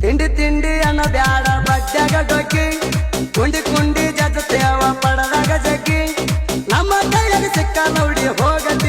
ತಿಂಡಿ ತಿಂಡಿ ಅನ್ನ ಬ್ಯಾಡ ಬಡ್ಡ್ಯಾಗ ಡೊಕ್ಕಿ ಕುಂಡಿ ಕುಂಡಿ ಜಜ್ತೇವ ಪಡದಾಗ ಜಗ್ಗಿ ನಮ್ಮ ಕೈಯಾಗ ಸಿಕ್ಕ ನೋಡಿ ಹೋಗತಿ